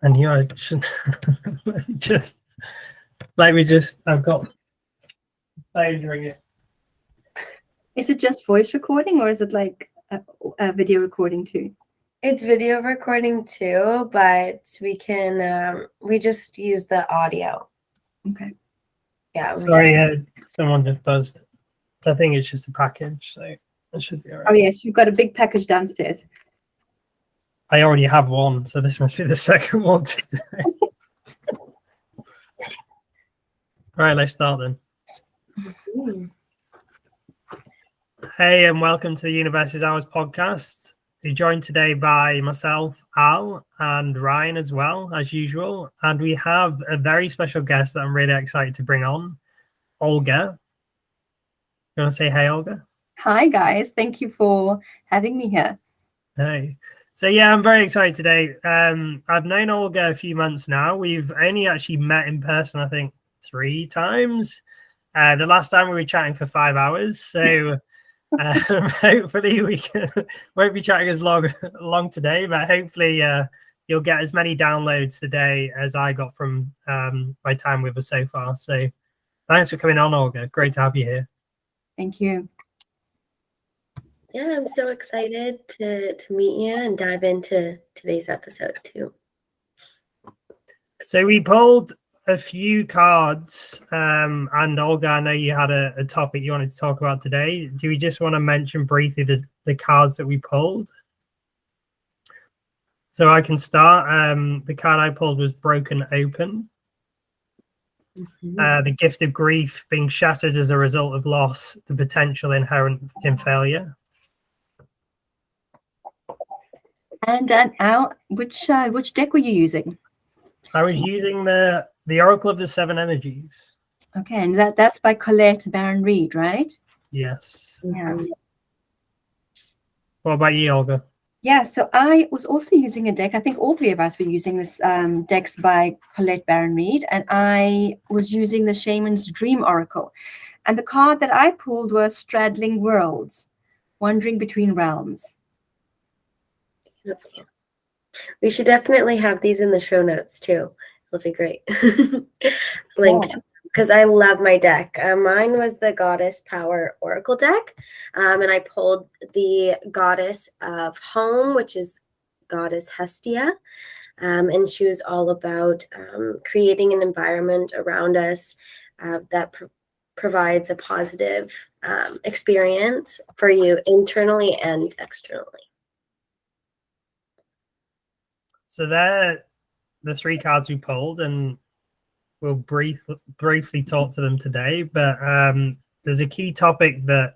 And you know, I've got phone ringing. Is it just voice recording or is it like a video recording too? It's video recording too, but we can we just use the audio. Okay. Yeah. Sorry, someone just buzzed. I think it's just a package, so it should be all right. Oh yes, you've got a big package downstairs. I already have one, so this must be the second one today. All right, let's start then. Hey, and welcome to the Universe's Hours podcast. We're joined today by myself, Al, and Ryan as well, as usual. And we have a very special guest that I'm really excited to bring on, Olga. You want to say hey, Olga? Hi, guys. Thank you for having me here. Hey. So, yeah, I'm very excited today. I've known Olga a few months now. We've only actually met in person, I think, 3 times. The last time we were chatting for 5 hours. So hopefully we won't be chatting as long today, but hopefully you'll get as many downloads today as I got from my time with her so far. So thanks for coming on, Olga. Great to have you here. Thank you. Yeah, I'm so excited to meet you and dive into today's episode too. So we pulled a few cards, and Olga, I know you had a topic you wanted to talk about today. Do we just want to mention briefly the cards that we pulled? So I can start. The card I pulled was Broken Open. The gift of grief, being shattered as a result of loss, the potential inherent in failure. And Al, which deck were you using? I was using the Oracle of the Seven Energies. Okay, and that's by Colette Baron Reed, right? Yes. Yeah. What about you, Olga? Yeah, so I was also using a deck. I think all 3 of us were using this decks by Colette Baron Reed, and I was using the Shaman's Dream Oracle. And the card that I pulled was Straddling Worlds, Wandering Between Realms. Beautiful. We should definitely have these in the show notes too. It'll be great. Linked, because I love my deck. Mine was the Goddess Power Oracle deck, and I pulled the Goddess of Home, which is Goddess Hestia, and she was all about creating an environment around us that provides a positive experience for you internally and externally. So they're the 3 cards we pulled, and we'll briefly talk to them today. But there's a key topic that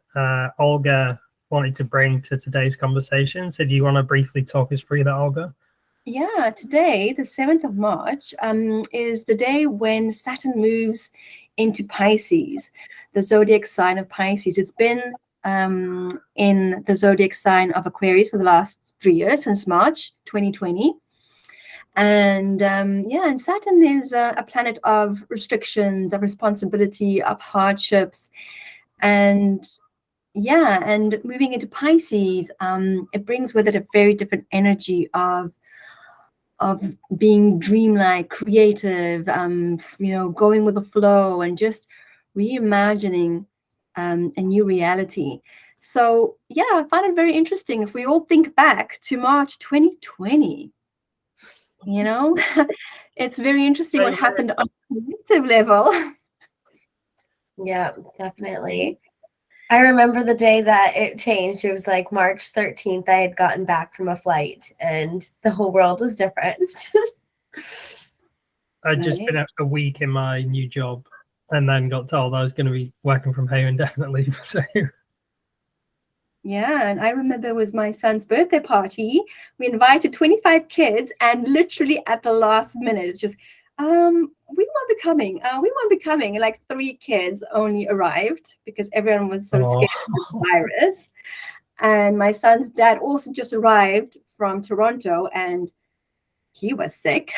Olga wanted to bring to today's conversation. So do you want to briefly talk us through that, Olga? Yeah, today, the 7th of March, is the day when Saturn moves into Pisces, the zodiac sign of Pisces. It's been in the zodiac sign of Aquarius for the last 3 years, since March 2020. And and Saturn is a planet of restrictions, of responsibility, of hardships. And moving into Pisces, it brings with it a very different energy of being dreamlike, creative, going with the flow and just reimagining a new reality. So, yeah, I find it very interesting. If we all think back to March 2020, it's very interesting what happened on a collective level. Yeah, definitely. I remember the day that it changed. It was like March 13th. I had gotten back from a flight and the whole world was different. I'd just been a week in my new job and then got told I was going to be working from home indefinitely. So yeah, and I remember it was my son's birthday party. We invited 25 kids, and literally at the last minute, it's just, we won't be coming. We won't be coming. And like 3 kids only arrived because everyone was so scared of this virus. And my son's dad also just arrived from Toronto, and he was sick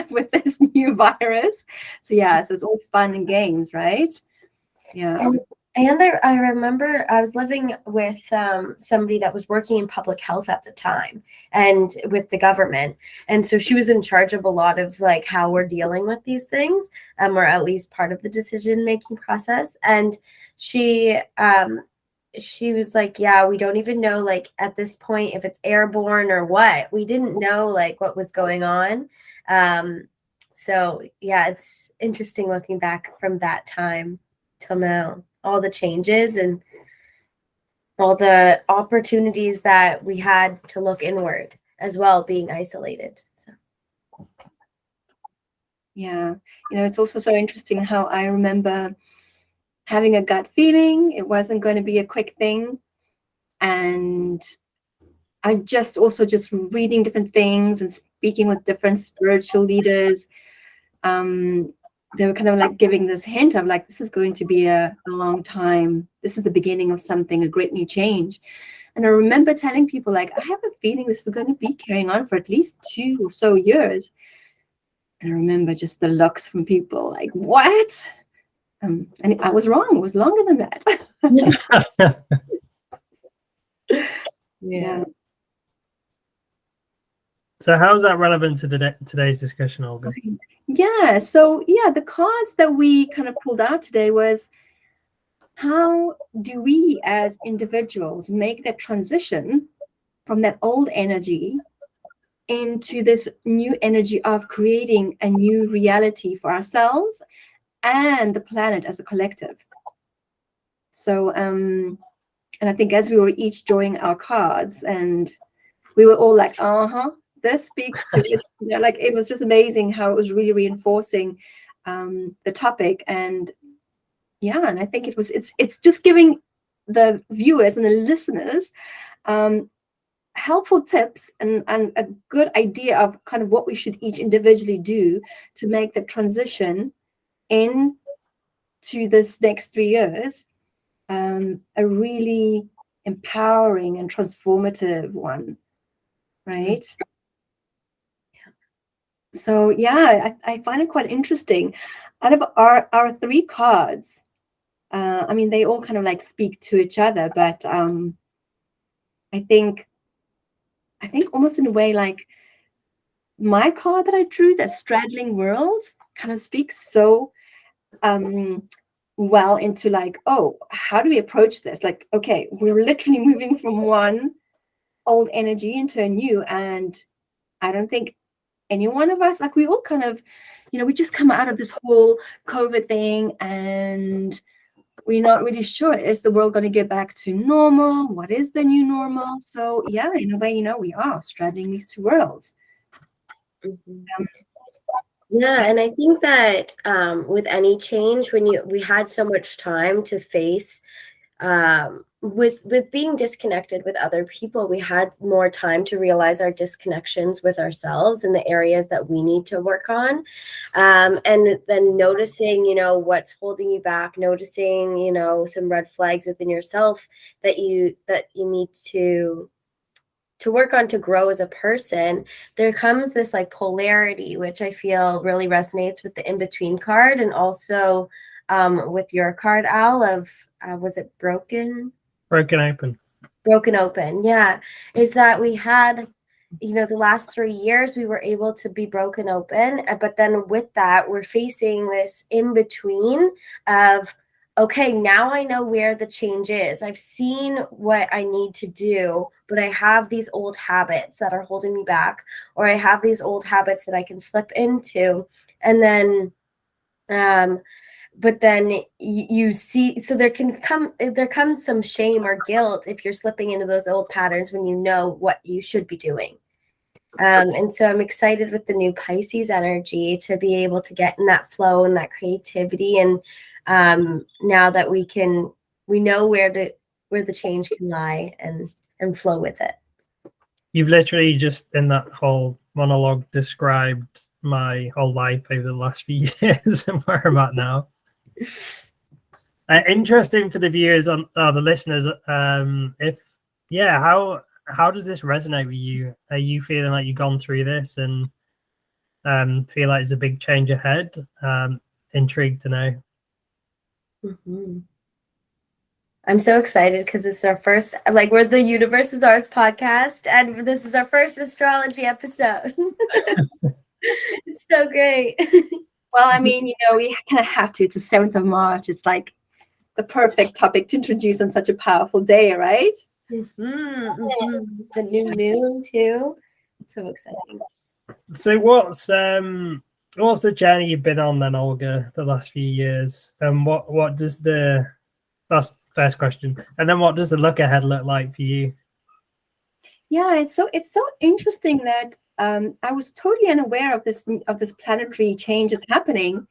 with this new virus. So yeah, so it's all fun and games, right? Yeah. And I remember I was living with somebody that was working in public health at the time and with the government. And so she was in charge of a lot of like how we're dealing with these things, or at least part of the decision-making process. And she was like, yeah, we don't even know like at this point if it's airborne or what. We didn't know like what was going on. So yeah, it's interesting looking back from that time till now. All the changes and all the opportunities that we had to look inward as well, being isolated. So. Yeah, it's also so interesting how I remember having a gut feeling it wasn't going to be a quick thing, and I just reading different things and speaking with different spiritual leaders. They were kind of like giving this hint of like, this is going to be a long time. This is the beginning of something, a great new change. And I remember telling people like, I have a feeling this is going to be carrying on for at least 2 or so years. And I remember just the looks from people like, what? And I was wrong. It was longer than that. Yeah. So how is that relevant to today's discussion, Olga? Yeah. So yeah, the cards that we kind of pulled out today was, how do we as individuals make that transition from that old energy into this new energy of creating a new reality for ourselves and the planet as a collective? So, and I think as we were each drawing our cards, and we were all like, this speaks to it. Like, it was just amazing how it was really reinforcing the topic. And yeah, and I think it's just giving the viewers and the listeners helpful tips and a good idea of kind of what we should each individually do to make the transition into this next 3 years a really empowering and transformative one, right? So yeah, I find it quite interesting. Out of our 3 cards, I mean, they all kind of like speak to each other, but I think almost in a way, like my card that I drew, the straddling world, kind of speaks so well into like, oh, how do we approach this? Like, okay, we're literally moving from one old energy into a new, and I don't think any one of us, like, we all kind of, we just come out of this whole COVID thing, and we're not really sure, is the world going to get back to normal? What is the new normal? So yeah, in a way, we are straddling these 2 worlds. Mm-hmm. Yeah, and I think that with any change, when we had so much time to face with being disconnected with other people, we had more time to realize our disconnections with ourselves and the areas that we need to work on, and then noticing what's holding you back, noticing some red flags within yourself that you need to work on to grow as a person. There comes this like polarity, which I feel really resonates with the in-between card, and also with your card, Al, of was it broken open? Yeah, is that we had the last 3 years we were able to be broken open, but then with that we're facing this in between of, okay, now I know where the change is. I've seen what I need to do, but I have these old habits that are holding me back, or I have these old habits that I can slip into. And then, but then you see, so there comes some shame or guilt if you're slipping into those old patterns when you know what you should be doing. And so I'm excited with the new Pisces energy to be able to get in that flow and that creativity. And now that we know where the change can lie and flow with it. You've literally just in that whole monologue described my whole life over the last few years and where I'm at now. Interesting for the viewers on the listeners. How does this resonate with you? Are you feeling like you've gone through this and feel like it's a big change ahead? Intrigued to know. Mm-hmm. I'm so excited because this is our first, like, we're the Universe is Ours podcast, and this is our first astrology episode. It's so great. Well, I mean, we kind of have to. It's the 7th of March. It's like the perfect topic to introduce on such a powerful day, right? The new moon too. So exciting. So what's the journey you've been on then, Olga, the last few years? And what does that's first question. And then what does the look ahead look like for you? Yeah, it's so interesting that I was totally unaware of this planetary changes happening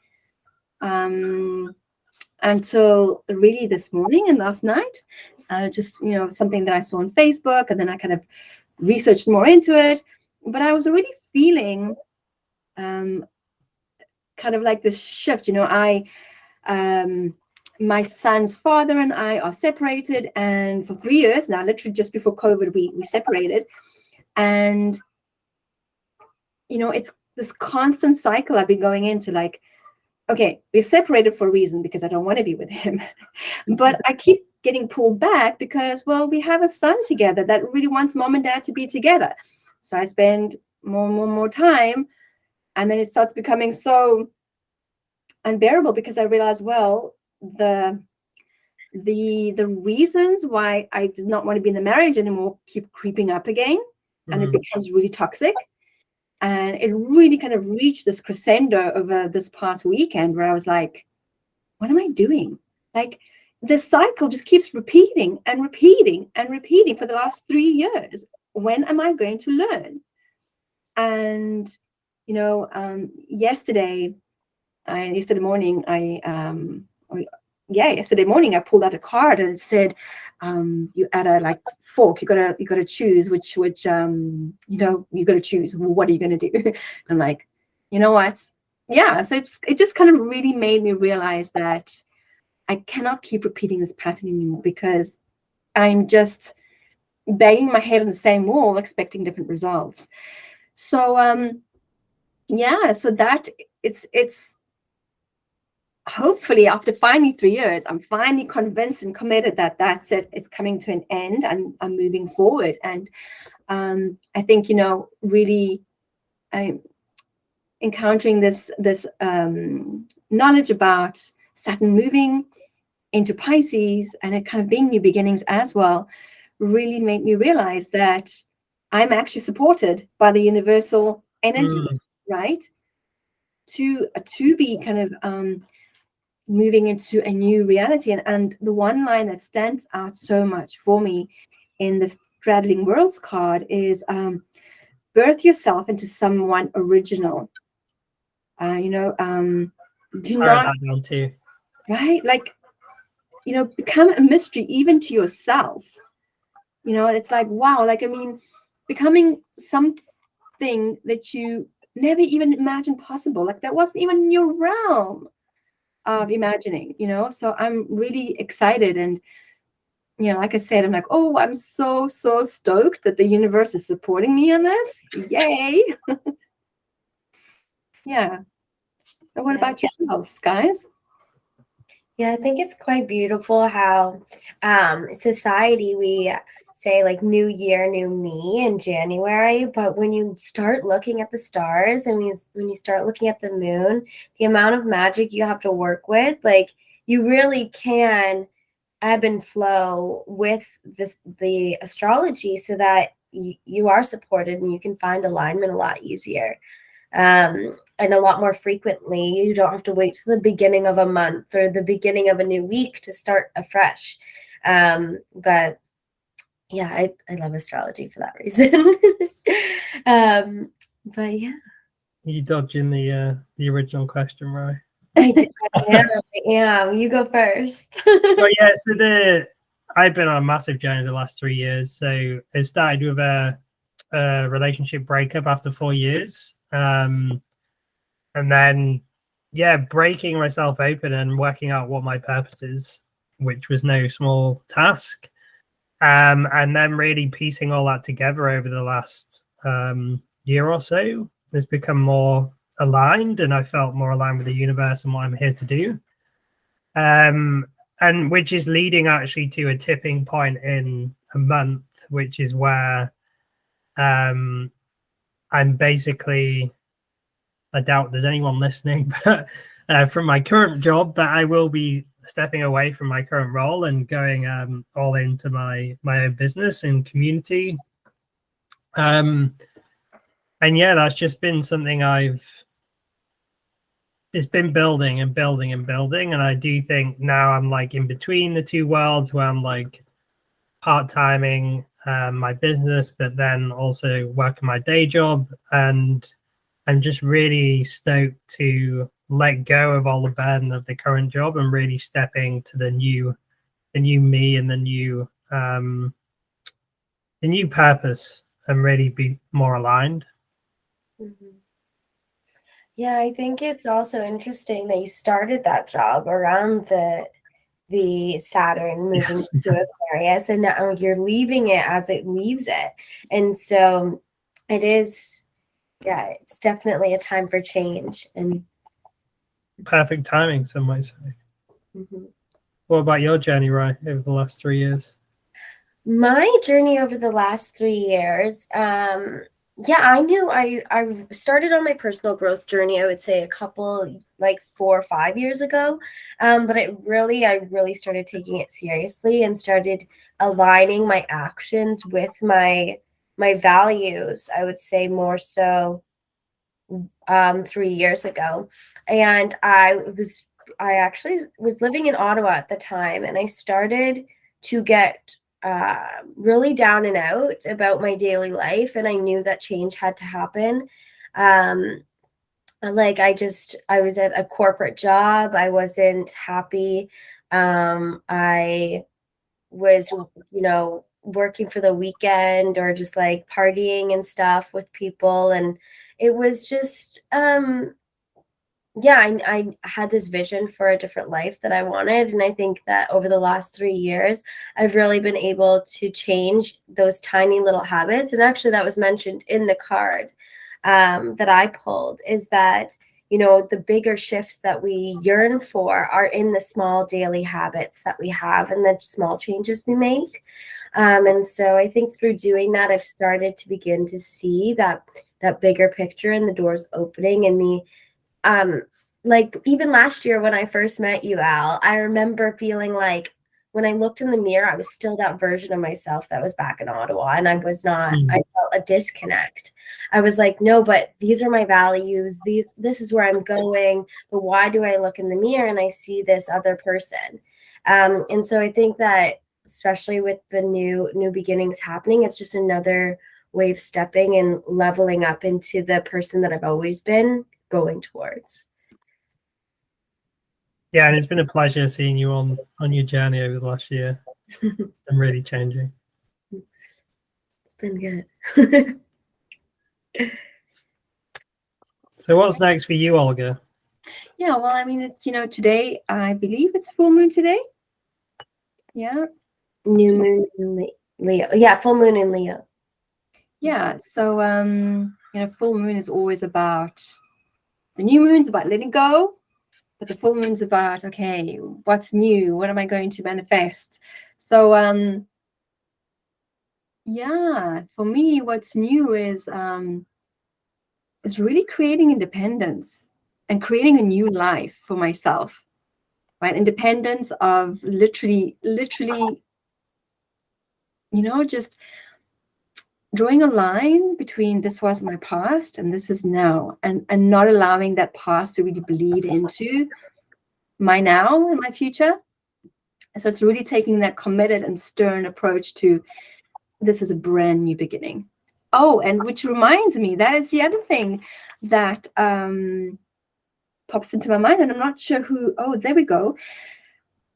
until really this morning and last night. Just something that I saw on Facebook, and then I kind of researched more into it. But I was already feeling kind of like this shift. My son's father and I are separated, and for 3 years now, literally just before COVID, we separated. And it's this constant cycle I've been going into, like, okay, we've separated for a reason because I don't want to be with him. But I keep getting pulled back because, well, we have a son together that really wants mom and dad to be together. So I spend more time, and then it starts becoming so unbearable because I realize, well, the reasons why I did not want to be in the marriage anymore keep creeping up again, and it becomes really toxic. And it really kind of reached this crescendo over this past weekend where I was like, what am I doing? Like, the cycle just keeps repeating and repeating and repeating for the last 3 years. When am I going to learn? And yesterday morning I pulled out a card and it said, you at a like fork, you gotta choose which you gotta choose, what are you gonna do? I'm like, you know what? Yeah, so it just kind of really made me realize that I cannot keep repeating this pattern anymore, because I'm just banging my head on the same wall expecting different results. So so that it's hopefully after finally 3 years, I'm finally convinced and committed that that's it. It's coming to an end, and I'm moving forward. And I think, really encountering this knowledge about Saturn moving into Pisces and it kind of being new beginnings as well, really made me realize that I'm actually supported by the universal energy, right? To be kind of moving into a new reality. And the one line that stands out so much for me in this Straddling Worlds card is birth yourself into someone original. Do not, that down too. right? Like, become a mystery even to yourself. It's like, wow, like, I mean, becoming something that you never even imagined possible, like that wasn't even in your realm of imagining, so I'm really excited. And like I said, I'm like, oh, I'm so stoked that the universe is supporting me on this. Yay. Yeah. And what about yourselves, guys? Yeah, I think it's quite beautiful how society, we say like new year, new me in January, but when you start looking at the stars and when you start looking at the moon, the amount of magic you have to work with, like, you really can ebb and flow with the astrology so that you are supported and you can find alignment a lot easier. And a lot more frequently. You don't have to wait to the beginning of a month or the beginning of a new week to start afresh. But yeah, I love astrology for that reason. But yeah. You dodging the original question, right? I am. You go first. Well, yeah, so I've been on a massive journey the last 3 years. So it started with a relationship breakup after 4 years. And then, breaking myself open and working out what my purpose is, which was no small task. And then really piecing all that together over the last year or so has become more aligned, and I felt more aligned with the universe and what I'm here to do. and which is leading actually to a tipping point in a month, which is where I'm basically, I doubt there's anyone listening, but from my current job, that I will be stepping away from my current role and going all into my own business and community. And yeah, that's just been something it's been building and building and building. And I do think now I'm like in between the two worlds where I'm like part-timing my business, but then also working my day job. And I'm just really stoked to let go of all the burden of the current job and really stepping to the new me and the new purpose and really be more aligned. Mm-hmm. Yeah, I think it's also interesting that you started that job around the Saturn moving to Aquarius, and now you're leaving it as it leaves it. And so it is, yeah, it's definitely a time for change. And perfect timing, some might say. mm-hmm. What about your journey, Ryan, over the last 3 years? My journey over the last 3 years, yeah, I knew I started on my personal growth journey, I would say a couple, like 4 or 5 years ago. But I really started taking it seriously and started aligning my actions with my values, I would say more so 3 years ago. And I actually was living in Ottawa at the time, and I started to get really down and out about my daily life, and I knew that change had to happen. Like I was at a corporate job. I wasn't happy. I was, working for the weekend or just like partying and stuff with people, and it was just yeah, I had this vision for a different life that I wanted. And I think that over the last 3 years, I've really been able to change those tiny little habits. And actually, that was mentioned in the card that I pulled, is that, the bigger shifts that we yearn for are in the small daily habits that we have and the small changes we make. And so I think through doing that, I've started to begin to see that bigger picture and the doors opening, and me like even last year when I first met you, Al, I remember feeling like when I looked in the mirror, I was still that version of myself that was back in Ottawa, and I was not, I felt a disconnect. I was like, no, but these are my values. This is where I'm going, but why do I look in the mirror and I see this other person? And so I think that especially with the new beginnings happening, it's just another way of stepping and leveling up into the person that I've always been going towards. Yeah, and it's been a pleasure seeing you on your journey over the last year and really changing. It's been good. So what's next for you, Olga? Yeah, well, I mean, it's, today, I believe it's full moon today. Yeah. New moon in Leo. Yeah, full moon in Leo. Yeah, so, full moon is always about, the new moon's about letting go, but the full moon's about, okay, what's new? What am I going to manifest? So, yeah, for me, what's new is really creating independence and creating a new life for myself, right? Independence of literally, just drawing a line between this was my past and this is now, and not allowing that past to really bleed into my now and my future. So it's really taking that committed and stern approach to this is a brand new beginning. Oh, and which reminds me, that is the other thing that pops into my mind, and I'm not sure who. Oh, there we go.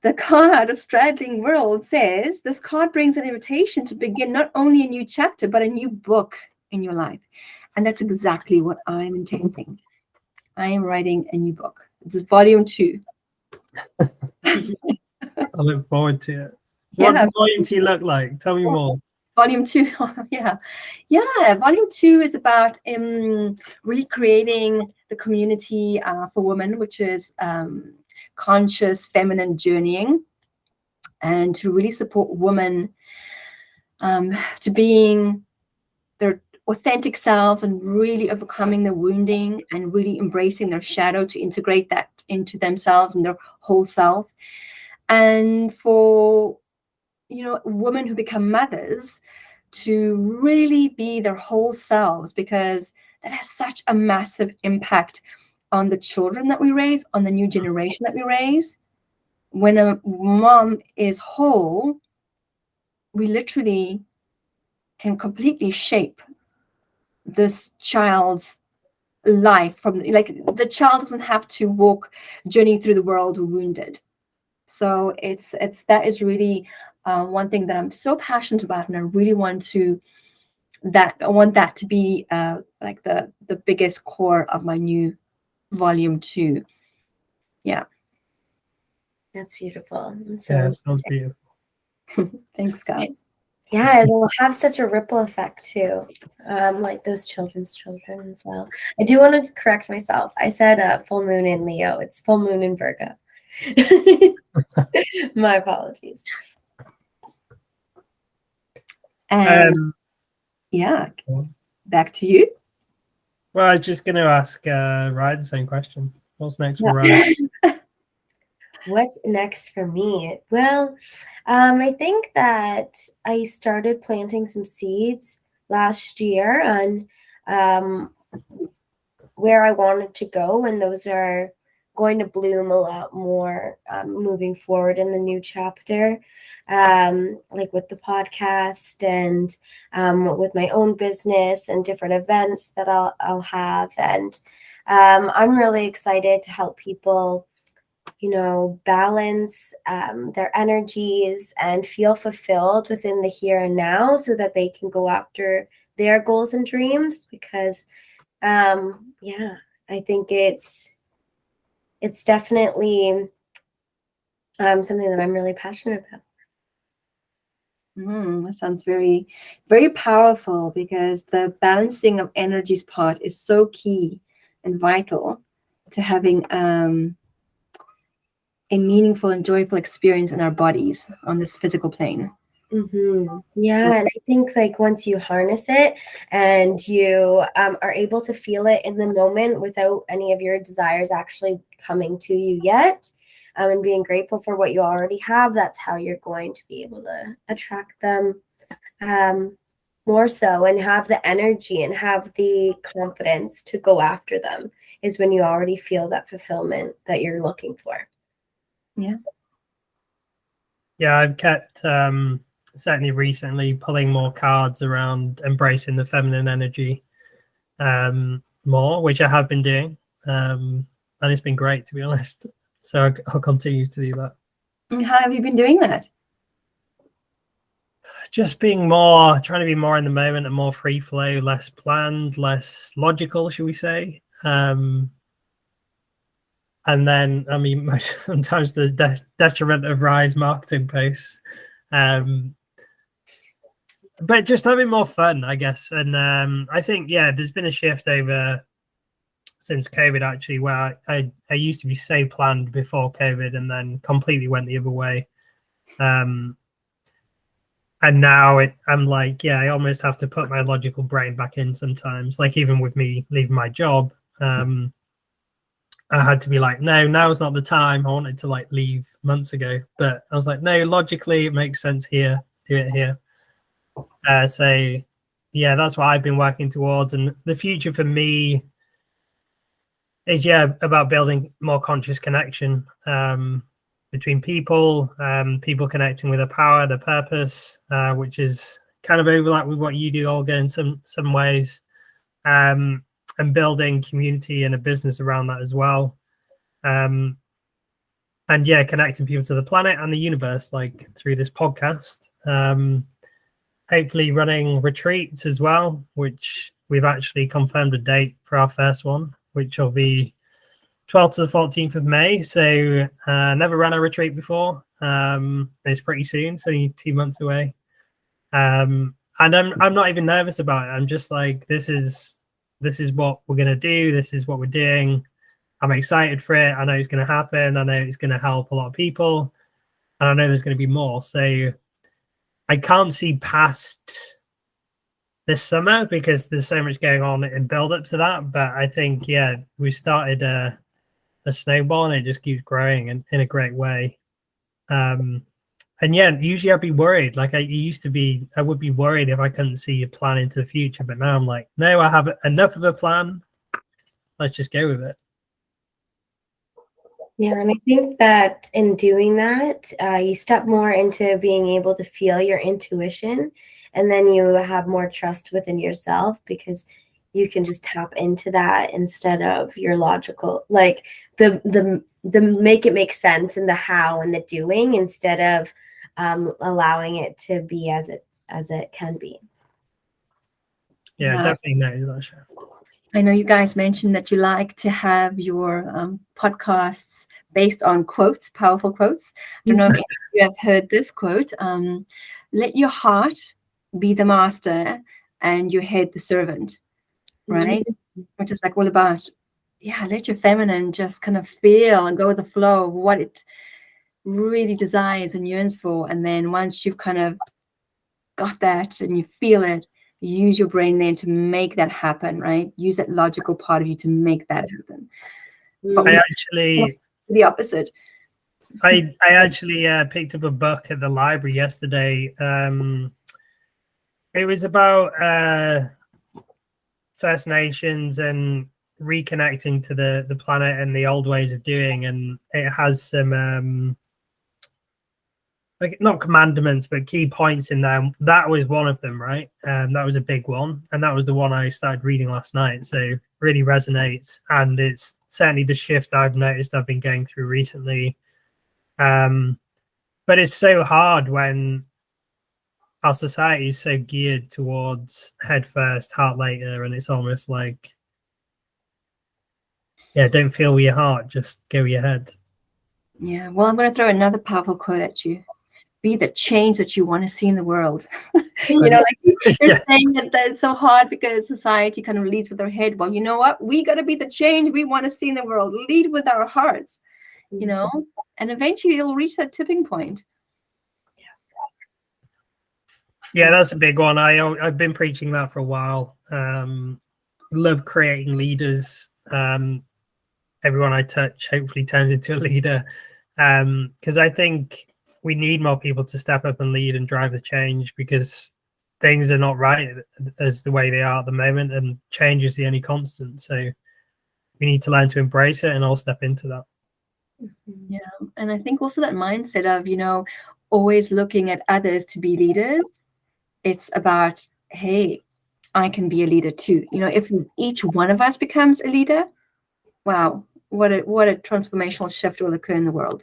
The card of Straddling World says, this card brings an invitation to begin not only a new chapter, but a new book in your life. And that's exactly what I'm intending. I am writing a new book. It's volume 2. I look forward to it. What does volume 2 look like? Tell me more. Volume 2, yeah. Volume 2 is about really creating the community for women, which is conscious feminine journeying. and to really support women to being their authentic selves and really overcoming the wounding and really embracing their shadow to integrate that into themselves and their whole self. And for, you know, women who become mothers to really be their whole selves, because that has such a massive impact on the children that we raise, on the new generation that we raise. When a mom is whole, we literally can completely shape this child's life. From, like, the child doesn't have to journey through the world wounded. So it's that is really one thing that I'm so passionate about, and I really want that to be like the biggest core of my new volume 2. Yeah. That's beautiful. Yeah, sounds beautiful. Thanks, guys. Yeah, it will have such a ripple effect too, like those children's children as well. I do want to correct myself. I said full moon in Leo. It's full moon in Virgo. My apologies. And yeah, back to you. Well, I was just going to ask Ryan the same question. What's next for Ryan? What's next for me? Well, I think that I started planting some seeds last year on where I wanted to go, and those are going to bloom a lot more moving forward in the new chapter, like with the podcast and with my own business and different events that I'll have. And I'm really excited to help people, you know, balance their energies and feel fulfilled within the here and now, so that they can go after their goals and dreams. Because yeah, I think it's definitely something that I'm really passionate about. That sounds very, very powerful, because the balancing of energies part is so key and vital to having a meaningful and joyful experience in our bodies on this physical plane. Yeah, and I think, like, once you harness it and you are able to feel it in the moment without any of your desires actually coming to you yet, and being grateful for what you already have, that's how you're going to be able to attract them more so, and have the energy and have the confidence to go after them, is when you already feel that fulfillment that you're looking for. Yeah, I've kept certainly recently pulling more cards around embracing the feminine energy more, which I have been doing, and it's been great, to be honest. So I'll continue to do that. And how have you been doing that? Just trying to be more in the moment and more free flow, less planned, less logical, should we say? And then, I mean, sometimes the detriment of Rise marketing posts, but just having more fun, I guess. And I think, yeah, there's been a shift over since COVID, actually, where I used to be so planned before COVID and then completely went the other way. And now I'm like, yeah, I almost have to put my logical brain back in sometimes. Like, even with me leaving my job, I had to be like, no, now's not the time. I wanted to like leave months ago, but I was like, no, logically it makes sense here. Do it here. So yeah, that's what I've been working towards. And the future for me is, yeah, about building more conscious connection between people, people connecting with their power, their purpose, which is kind of overlap with what you do, Olga, in some ways, and building community and a business around that as well. And yeah, connecting people to the planet and the universe, like through this podcast. Hopefully running retreats as well, which we've actually confirmed a date for our first one, which will be 12th to the 14th of May. So never ran a retreat before. It's pretty soon, so 2 months away. And I'm not even nervous about it. I'm just like, this is what we're gonna do. This is what we're doing. I'm excited for it. I know it's gonna happen. I know it's gonna help a lot of people. and I know there's going to be more. So I can't see past this summer because there's so much going on in build up to that. But I think, yeah, we started a snowball and it just keeps growing in a great way. And yeah, usually I'd be worried. Like I would be worried if I couldn't see a plan into the future. But now I'm like, no, I have enough of a plan. Let's just go with it. Yeah, and I think that in doing that, you step more into being able to feel your intuition, and then you have more trust within yourself because you can just tap into that instead of your logical, like the make it make sense and the how and the doing instead of allowing it to be as it can be. Yeah, definitely know that, Chef. I know you guys mentioned that you like to have your podcasts based on quotes, powerful quotes. I don't know if you have heard this quote. Let your heart be the master and your head the servant, right? Mm-hmm. Which is like all about, let your feminine just kind of feel and go with the flow of what it really desires and yearns for. And then once you've kind of got that and you feel it, use your brain then to make that happen, right? Use that logical part of you to make that happen. But the opposite. I actually picked up a book at the library yesterday. It was about First Nations and reconnecting to the planet and the old ways of doing, and it has some like not commandments but key points in there. That was one of them, right? That was a big one, and that was the one I started reading last night, so really resonates, and it's certainly the shift I've noticed I've been going through recently. But it's so hard when our society is so geared towards head first, heart later, and it's almost like, don't feel with your heart, just go with your head. Yeah, well, I'm going to throw another powerful quote at you. Be the change that you want to see in the world. Like you're saying that it's so hard because society kind of leads with their head. Well, you know what? We got to be the change we want to see in the world. Lead with our hearts, and eventually you'll reach that tipping point. Yeah, that's a big one. I've been preaching that for a while. Love creating leaders. Everyone I touch hopefully turns into a leader. Because I think we need more people to step up and lead and drive the change, because things are not right as the way they are at the moment, and change is the only constant. So we need to learn to embrace it and all step into that. Yeah, and I think also that mindset of, always looking at others to be leaders. It's about, hey, I can be a leader too. If each one of us becomes a leader, wow, what a transformational shift will occur in the world.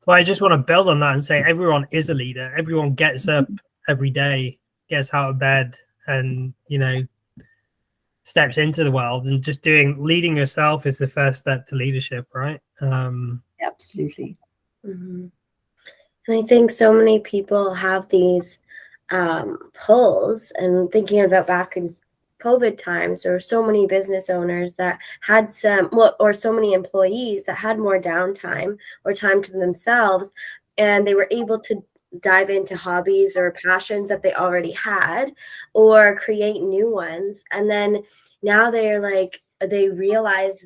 Well, I just want to build on that and say everyone is a leader. Everyone gets up every day, gets out of bed, and steps into the world. And just leading yourself is the first step to leadership, right? Absolutely. Mm-hmm. And I think so many people have these pulls, and thinking about back in COVID times, there were so many business owners that had or so many employees that had more downtime or time to themselves, and they were able to dive into hobbies or passions that they already had or create new ones. And then now they realize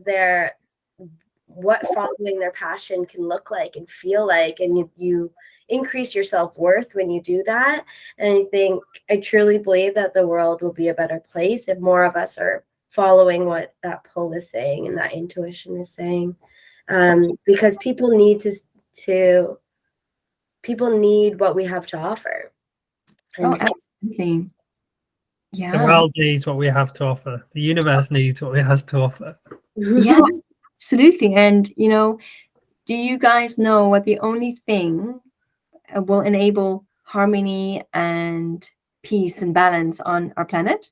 what following their passion can look like and feel like, and you increase your self-worth when you do that. And I truly believe that the world will be a better place if more of us are following what that pull is saying and that intuition is saying, because people need people need what we have to offer. And absolutely. Yeah, the world needs what we have to offer. The universe needs what we have to offer. Yeah, absolutely. And do you guys know what the only thing will enable harmony and peace and balance on our planet?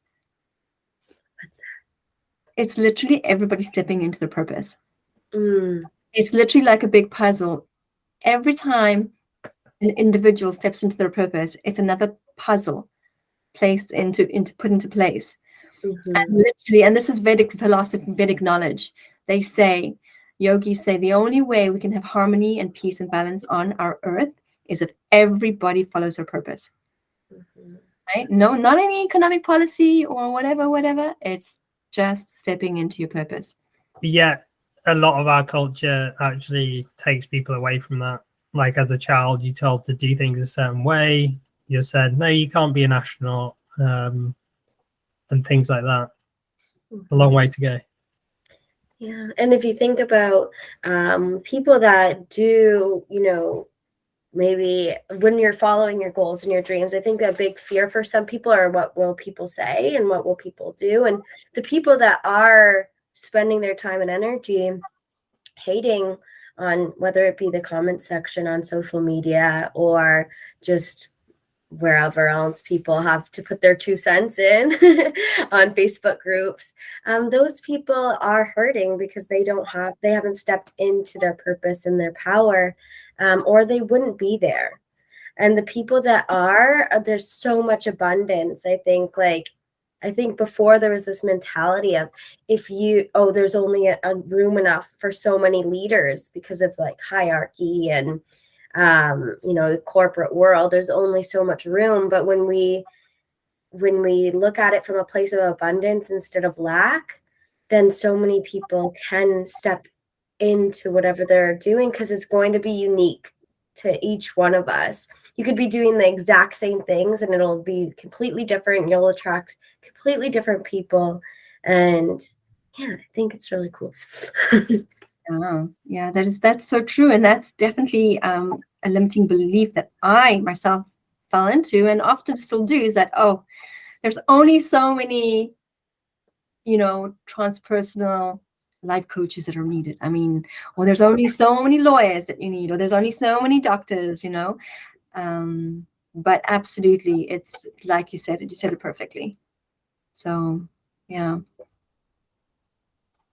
What's that? It's literally everybody stepping into their purpose. It's literally like a big puzzle. Every time an individual steps into their purpose, it's another puzzle placed put into place. And literally, and this is Vedic philosophy, Vedic knowledge. Yogis say the only way we can have harmony and peace and balance on our earth is that everybody follows their purpose. Mhm. Right? No, not any economic policy or whatever. It's just stepping into your purpose. Yeah, a lot of our culture actually takes people away from that. Like as a child, you're told to do things a certain way. You're said, no, you can't be an astronaut, and things like that. A long way to go. Yeah, and if you think about people that do, maybe when you're following your goals and your dreams, I think a big fear for some people are what will people say and what will people do. And the people that are spending their time and energy hating on, whether it be the comment section on social media or just wherever else people have to put their 2 cents in on Facebook groups, those people are hurting because they haven't stepped into their purpose and their power, or they wouldn't be there. And the people that are, there's so much abundance. I think before there was this mentality of there's only a room enough for so many leaders because of like hierarchy and the corporate world. There's only so much room. But when we look at it from a place of abundance instead of lack, then so many people can step into whatever they're doing, because it's going to be unique to each one of us. You could be doing the exact same things and it'll be completely different. You'll attract completely different people. And yeah, I think it's really cool. Oh, yeah, that's so true. And that's definitely a limiting belief that I myself fell into and often still do, is that, there's only so many, transpersonal life coaches that are needed. I mean, or there's only so many lawyers that you need, or there's only so many doctors, but absolutely, it's like you said it perfectly. So, yeah.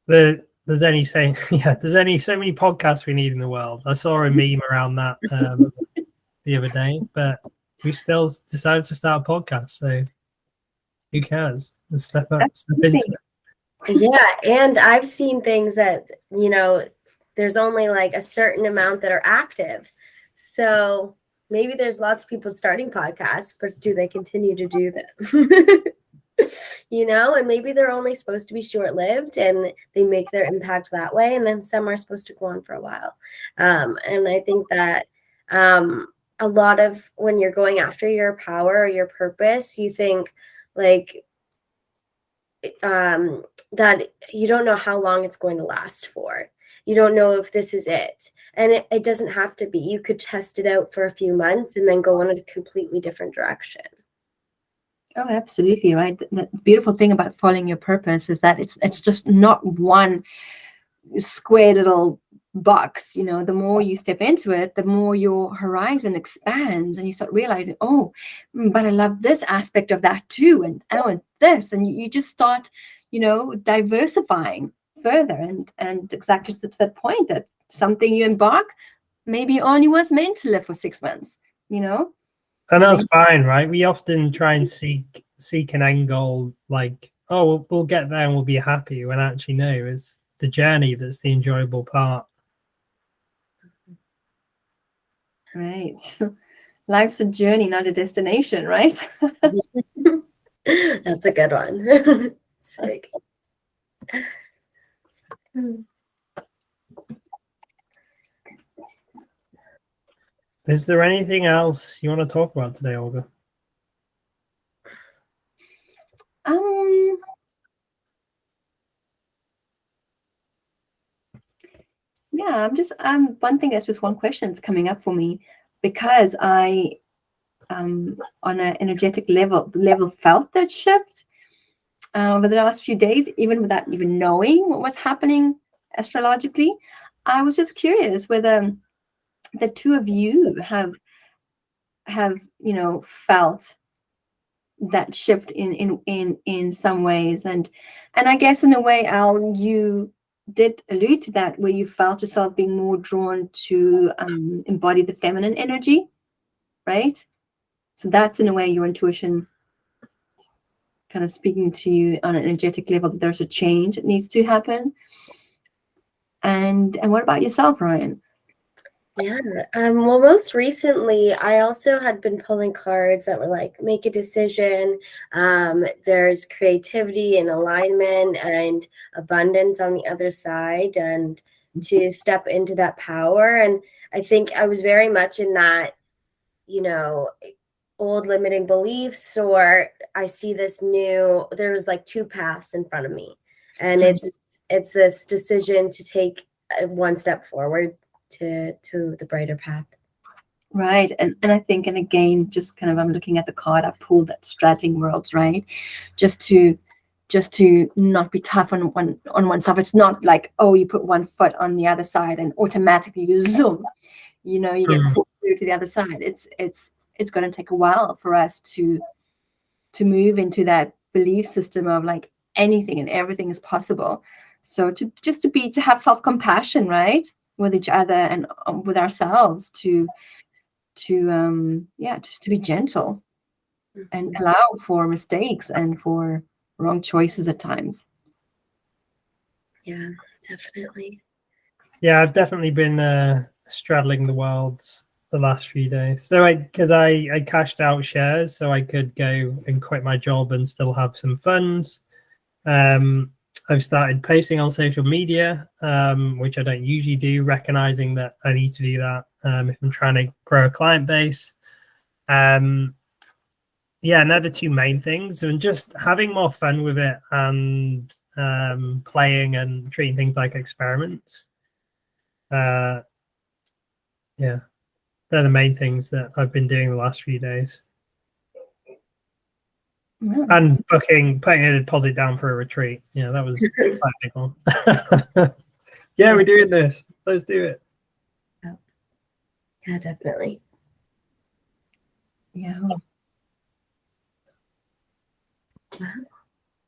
There's only so many podcasts we need in the world. I saw a meme around that the other day, but we still decided to start a podcast. So who cares? Let's step up, step into it. Yeah, and I've seen things that there's only like a certain amount that are active. So maybe there's lots of people starting podcasts, but do they continue to do them? And maybe they're only supposed to be short-lived and they make their impact that way, and then some are supposed to go on for a while. And I think that a lot of when you're going after your power or your purpose, you think like that you don't know how long it's going to last for. You don't know if this is it. And it doesn't have to be. You could test it out for a few months and then go in a completely different direction. Oh, absolutely, right. The beautiful thing about following your purpose is that it's just not one square little box. The more you step into it, the more your horizon expands, and you start realizing, but I love this aspect of that too, and this, and you just start, diversifying further, and exactly to that point that something you embark maybe only was meant to live for 6 months. And that's fine, right? We often try and seek an end goal, like, we'll get there and we'll be happy, when actually no, it's the journey that's the enjoyable part. Right. Life's a journey, not a destination, right? That's a good one. Sick. Is there anything else you want to talk about today, Olga? Yeah, I'm one thing that's just one question that's coming up for me, because I on an energetic level felt that shift over the last few days, even without even knowing what was happening astrologically. I was just curious whether the two of you have felt that shift in some ways, and I guess in a way, Al, you did allude to that, where you felt yourself being more drawn to embody the feminine energy, right? So that's in a way your intuition kind of speaking to you on an energetic level that there's a change that needs to happen. And what about yourself, Ryan? Yeah. Well, most recently, I also had been pulling cards that were like, make a decision. There's creativity and alignment and abundance on the other side, and to step into that power. And I think I was very much in that, old limiting beliefs, or I see this new, there was like two paths in front of me. And it's this decision to take one step forward to the brighter path. Right. And I think, and again, just kind of, I'm looking at the card I pulled, that straddling worlds, right? Just to not be tough on oneself. It's not like, oh, you put one foot on the other side and automatically you zoom, you get pulled through to the other side. It's going to take a while for us to move into that belief system of like anything and everything is possible. So to have self-compassion, right, with each other and with ourselves, just to be gentle and allow for mistakes and for wrong choices at times. Yeah, definitely. Yeah, I've definitely been straddling the worlds the last few days. So I cashed out shares so I could go and quit my job and still have some funds. I've started posting on social media, which I don't usually do, recognizing that I need to do that if I'm trying to grow a client base. And they're the two main things, and just having more fun with it and playing and treating things like experiments. They're the main things that I've been doing the last few days. Yeah. And putting a deposit down for a retreat. Yeah, that was quite a big one. Yeah, we're doing this. Let's do it. Yeah, definitely. Yeah.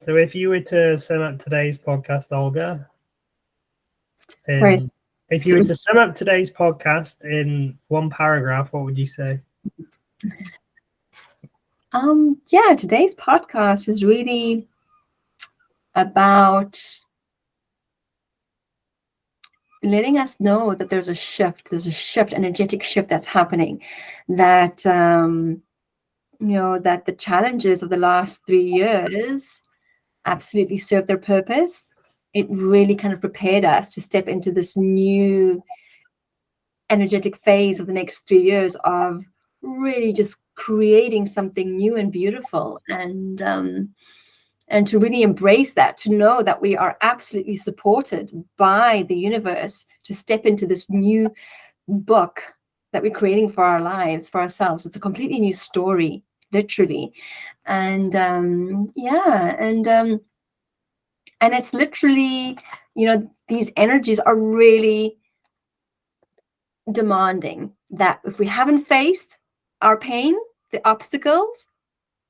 So if you were to sum up today's podcast, Olga, if you were to sum up today's podcast in one paragraph, what would you say? Today's podcast is really about letting us know that there's a shift, energetic shift that's happening, that that the challenges of the last 3 years absolutely served their purpose. It really kind of prepared us to step into this new energetic phase of the next 3 years of really just creating something new and beautiful, and to really embrace that, to know that we are absolutely supported by the universe to step into this new book that we're creating for our lives, for ourselves. It's a completely new story, literally. And and it's literally, these energies are really demanding that if we haven't faced our pain, the obstacles,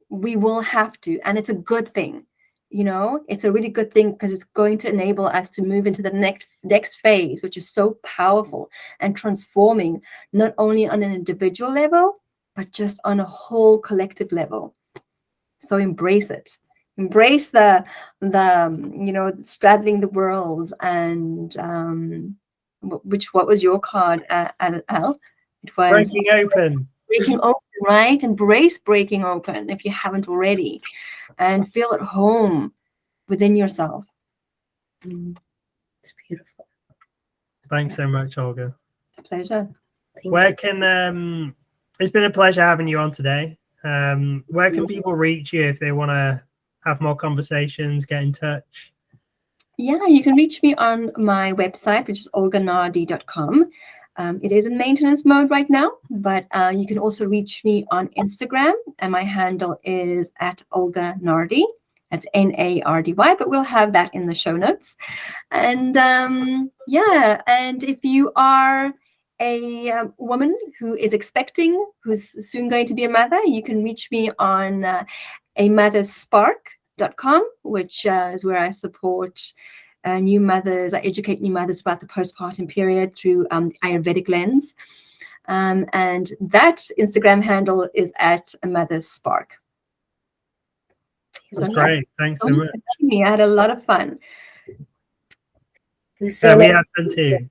we will have to. And it's a good thing. It's a really good thing, because it's going to enable us to move into the next phase, which is so powerful and transforming, not only on an individual level, but just on a whole collective level. So embrace it. Embrace the straddling the worlds. And what was your card, Al? It was breaking open, right? Embrace breaking open if you haven't already, and feel at home within yourself. It's beautiful. Thanks so much, Olga. It's a pleasure. Where can it's been a pleasure having you on today. Where can people reach you if they want to have more conversations, get in touch? Yeah, you can reach me on my website, which is olganardy.com. It is in maintenance mode right now, but you can also reach me on Instagram, and my handle is at Olga Nardy. That's Nardy, but we'll have that in the show notes. And and if you are a woman who is expecting, who's soon going to be a mother, you can reach me on amotherspark.com, which is where I support new mothers. I educate new mothers about the postpartum period through the Ayurvedic lens. And that Instagram handle is at a mother's spark. That's great. Thanks so much. I had a lot of fun. So we had fun too.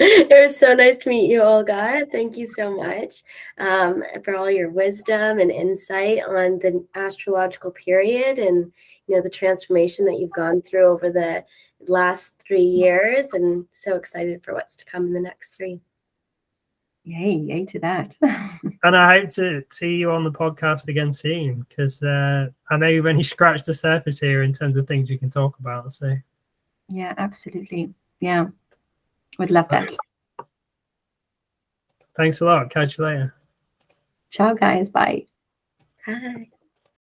It was so nice to meet you, Olga. Thank you so much for all your wisdom and insight on the astrological period and the transformation that you've gone through over the last 3 years, and so excited for what's to come in the next 3. Yay to that. And I hope to see you on the podcast again soon, because I know you've only scratched the surface here in terms of things you can talk about. So yeah, absolutely. Yeah, would love that. Thanks a lot. Catch you later. Ciao, guys. Bye. Hi.